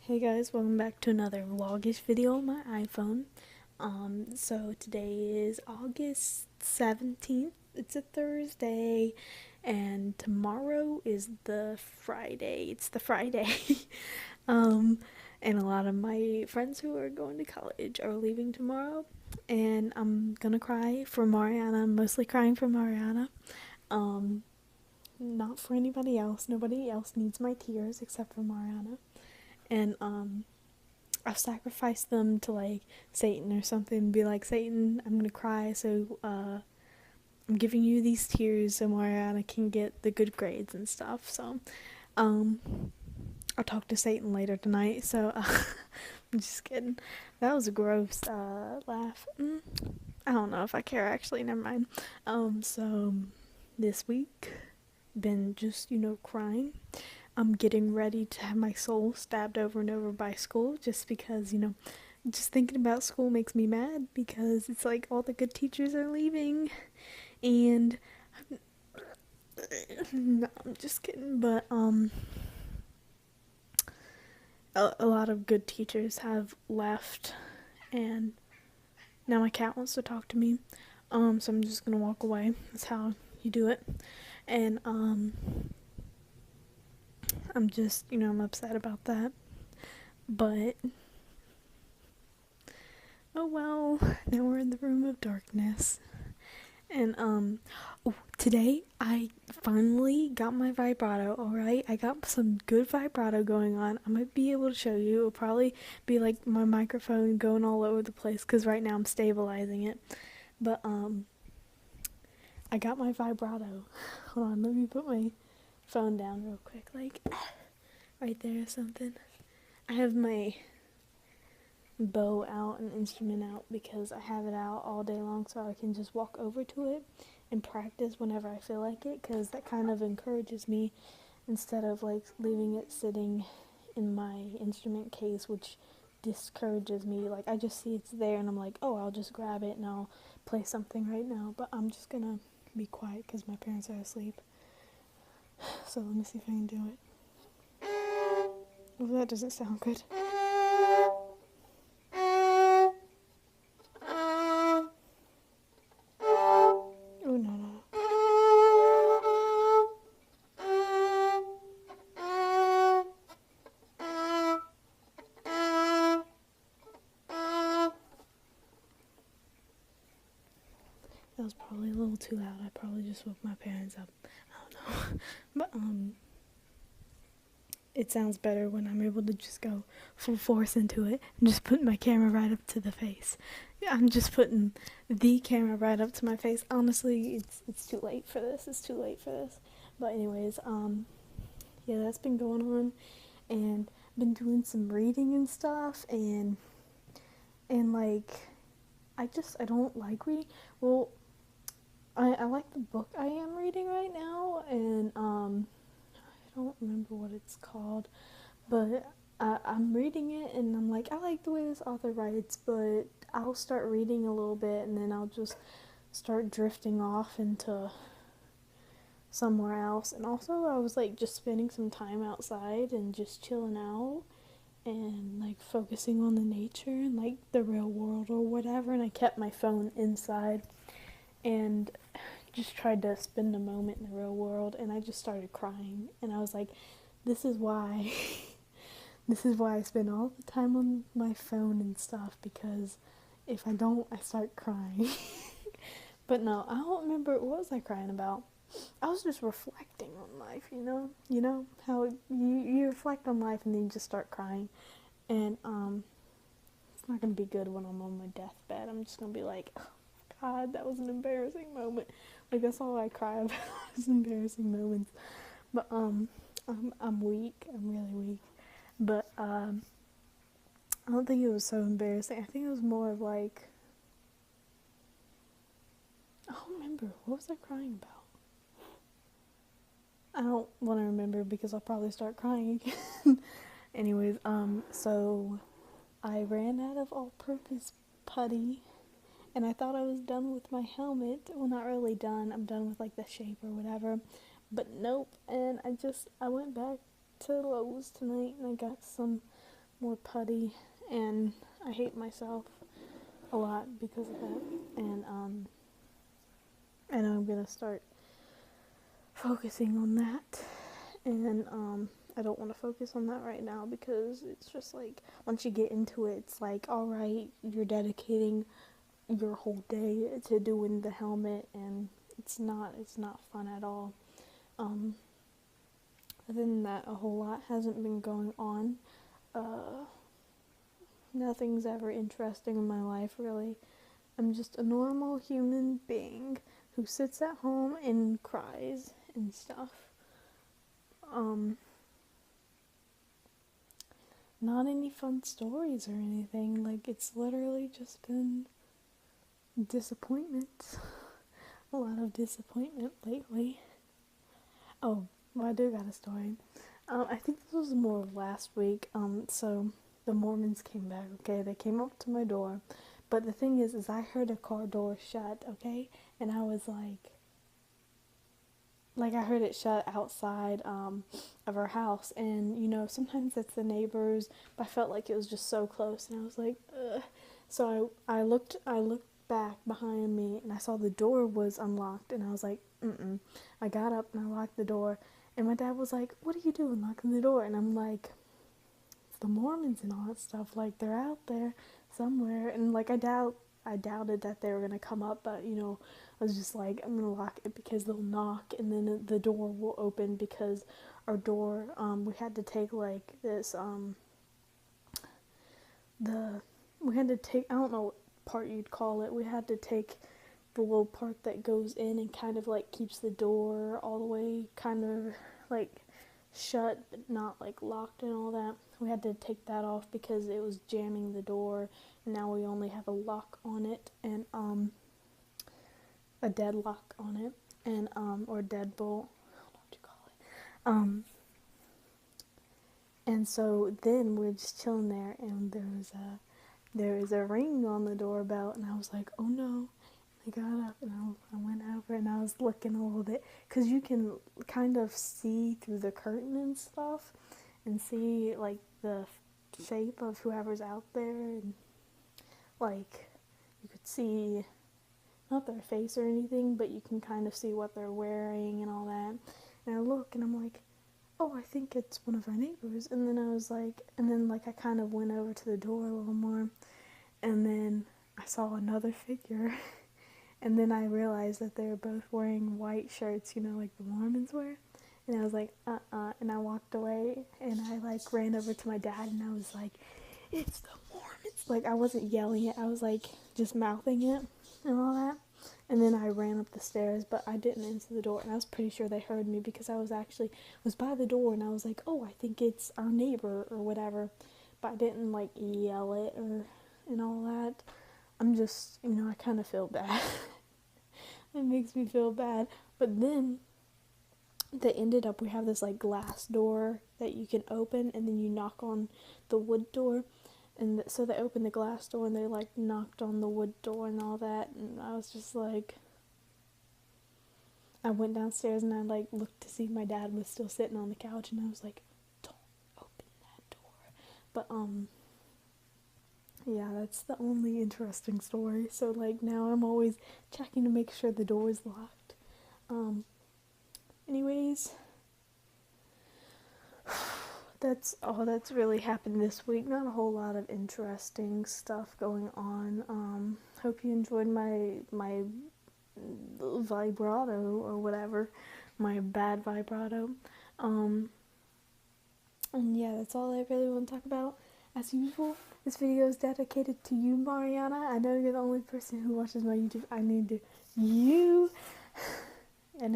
Hey guys, welcome back to another vlogish video on my iPhone. So today is August 17th. It's a Thursday, and tomorrow is the Friday. It's the Friday. um, and a lot of my friends who are going to college are leaving tomorrow, and I'm gonna cry for Mariana. I'm mostly crying for Mariana. Um, Not for anybody else. Nobody else needs my tears except for Mariana. And I've sacrificed them to like Satan or something. Be like, Satan, I'm gonna cry, so I'm giving you these tears so Mariana can get the good grades and stuff. So um, I'll talk to Satan later tonight. So I'm just kidding. That was a gross laugh. I don't know if I care actually. Never mind. So this week been just crying. I'm getting ready to have my soul stabbed over and over by school just because, just thinking about school makes me mad because it's like all the good teachers are leaving and no, I'm just kidding, but a lot of good teachers have left and now my cat wants to talk to me. So I'm just gonna walk away. That's how you do it. And I'm just, I'm upset about that. But oh well, now we're in the room of darkness. And today I finally got my vibrato, alright? I got some good vibrato going on. I might be able to show you. It'll probably be like my microphone going all over the place because right now I'm stabilizing it. But I got my vibrato. Hold on, let me put my phone down real quick, like right there or something. I have my bow out and instrument out because I have it out all day long so I can just walk over to it and practice whenever I feel like it, because that kind of encourages me instead of like leaving it sitting in my instrument case, which discourages me. Like I just see it's there and I'm like, oh, I'll just grab it and I'll play something right now, but I'm just gonna be quiet because my parents are asleep. So let me see if I can do it. Oh, that doesn't sound good. Oh, no, no. That was probably a little too loud. I probably just woke my parents up. I don't know. But it sounds better when I'm able to just go full force into it and just put my camera right up to the face. I'm just putting the camera right up to my face. Honestly, it's too late for this. It's too late for this. But anyways, yeah, that's been going on, and been doing some reading and stuff, and like I don't like reading. Well, I like the book I am reading right now, and I don't remember what it's called, but I'm reading it and I'm like, I like the way this author writes, but I'll start reading a little bit and then I'll just start drifting off into somewhere else. And also I was like just spending some time outside and just chilling out and like focusing on the nature and like the real world or whatever, and I kept my phone inside and just tried to spend a moment in the real world, and I just started crying and I was like, this is why this is why I spend all the time on my phone and stuff, because if I don't, I start crying. But no, I don't remember, what was I crying about? I was just reflecting on life, you know how you reflect on life and then you just start crying. And it's not gonna be good when I'm on my deathbed. I'm just gonna be like, oh, God, that was an embarrassing moment. Like that's all I cry about is embarrassing moments. But I'm weak. I'm really weak. But I don't think it was so embarrassing. I think it was more of like, I don't remember. What was I crying about? I don't want to remember because I'll probably start crying again. Anyways, so I ran out of all-purpose putty, and I thought I was done with my helmet. Well, not really done. I'm done with like the shape or whatever, but nope. And I went back to Lowe's tonight and I got some more putty, and I hate myself a lot because of that. And I'm gonna start focusing on that. And I don't want to focus on that right now because it's just like once you get into it, it's like, all right, you're dedicating your whole day to doing the helmet, and it's not fun at all. Other than that, a whole lot hasn't been going on. Nothing's ever interesting in my life, really. I'm just a normal human being who sits at home and cries and stuff. Not any fun stories or anything. Like, it's literally just been disappointment. A lot of disappointment lately. Oh, well, I do got a story. I think this was more of last week. So the Mormons came back, okay? They came up to my door. But the thing is I heard a car door shut, okay? And I was like I heard it shut outside of our house, and you know, sometimes it's the neighbors, but I felt like it was just so close, and I was like, ugh. So I looked back behind me, and I saw the door was unlocked, and I was like, I got up and I locked the door, and my dad was like, what are you doing locking the door? And I'm like, it's the Mormons and all that stuff, like they're out there somewhere, and like I doubted that they were gonna come up, but you know, I was just like, I'm gonna lock it because they'll knock and then the door will open, because our door, we had to take like this, we had to take, I don't know what part you'd call it, we had to take the little part that goes in and kind of like keeps the door all the way kind of like shut but not like locked and all that. We had to take that off because it was jamming the door, and now we only have a lock on it, and a deadlock on it, and or deadbolt, I don't know what you call it. And so then we're just chilling there, and there was a ring on the doorbell, and I was like, oh no. I got up and I went over and I was looking a little bit, because you can kind of see through the curtain and stuff and see like the shape of whoever's out there, and like you could see not their face or anything, but you can kind of see what they're wearing and all that. And I look and I'm like, oh, I think it's one of our neighbors. And then I was like, and then like I kind of went over to the door a little more, and then I saw another figure. And then I realized that they were both wearing white shirts, you know, like the Mormons wear. And I was like, and I walked away, and I like ran over to my dad, and I was like, it's the Mormons. Like, I wasn't yelling it, I was like just mouthing it and all that. And then I ran up the stairs, but I didn't answer the door, and I was pretty sure they heard me because I was by the door, and I was like, oh, I think it's our neighbor or whatever. But I didn't like yell it or and all that. I'm just, you know, I kind of feel bad. It makes me feel bad. But then we have this like glass door that you can open, and then you knock on the wood door. And so they opened the glass door and they like knocked on the wood door and all that. And I was just like, I went downstairs and I like looked to see my dad was still sitting on the couch, and I was like, don't open that door. But yeah, that's the only interesting story. So like now I'm always checking to make sure the door is locked. Anyways, that's all that's really happened this week. Not a whole lot of interesting stuff going on. Hope you enjoyed my vibrato or whatever, my bad vibrato. And yeah, that's all I really want to talk about. As usual, this video is dedicated to you, Mariana. I know you're the only person who watches my YouTube. I know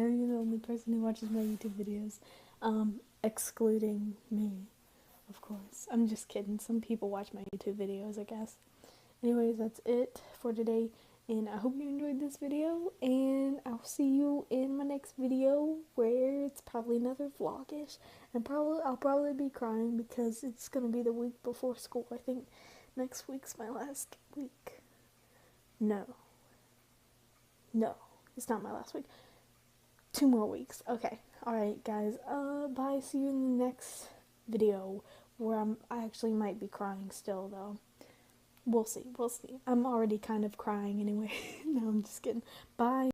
you're the only person who watches my YouTube videos. Excluding me, of course. I'm just kidding. Some people watch my YouTube videos, I guess. Anyways, that's it for today. And I hope you enjoyed this video, and I'll see you in my next video, where it's probably another vlogish, and I'll probably be crying because it's gonna be the week before school. I think next week's my last week. No, it's not my last week. 2 more weeks. Okay, alright guys, bye, see you in the next video, where I actually might be crying still, though. We'll see. I'm already kind of crying anyway. No, I'm just kidding. Bye.